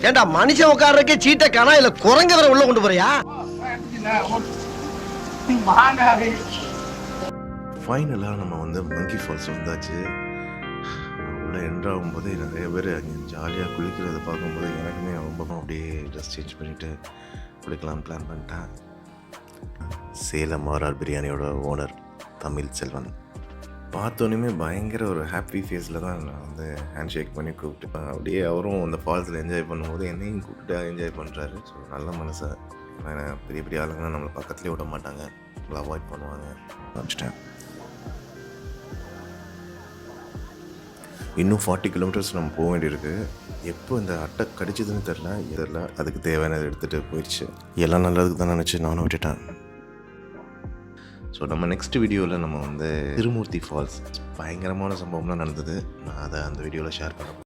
ஏண்டா மனுஷன் உட்கார்றதுக்கே சீட்டை காணா இல்ல குரங்க வர உள்ள கொண்டு போறியா? ஃபைனலாக நம்ம வந்து மங்கி ஃபால்ஸ் வந்தாச்சு. உள்ளே என்ட்ராகும்போது நிறைய பேர் அங்கே ஜாலியாக குளிக்கிறத பார்க்கும்போது எனக்குமே ரொம்ப அப்படியே ட்ரெஸ் சேஞ்ச் பண்ணிவிட்டு குளிக்கலாம் பிளான் பண்ணிட்டேன். சேலம் ஆர்ஆர் பிரியாணியோட ஓனர் தமிழ் செல்வன் பார்த்தோன்னே பயங்கர ஒரு ஹாப்பி ஃபேஸில் தான் நான் வந்து ஹேண்ட் ஷேக் பண்ணி கூப்பிட்டு அப்படியே அவரும் அந்த ஃபால்ஸில் என்ஜாய் பண்ணும்போது என்னையும் கூப்பிட்டு என்ஜாய் பண்ணுறாரு. ஸோ நல்ல மனசை. ஏன்னா பெரிய பெரிய ஆளுங்க நம்மளை பக்கத்துலேயே விட மாட்டாங்க, நம்மளை அவாய்ட் பண்ணுவாங்க. வச்சுட்டேன். இன்னும் 40 கிலோமீட்டர்ஸ் நம்ம போக வேண்டியிருக்கு. எப்போ இந்த அட்டை கடிச்சதுன்னு தெரில. அதுக்கு தேவையானதை எடுத்துகிட்டு போயிடுச்சு. எல்லாம் நல்லதுக்கு தான் நினச்சி நானும் விட்டுட்டேன். ஸோ நம்ம நெக்ஸ்ட் வீடியோவில் நம்ம வந்து திருமூர்த்தி ஃபால்ஸ் பயங்கரமான சம்பவம்லாம் நடந்தது. நான் அதை அந்த வீடியோவில் ஷேர் பண்ண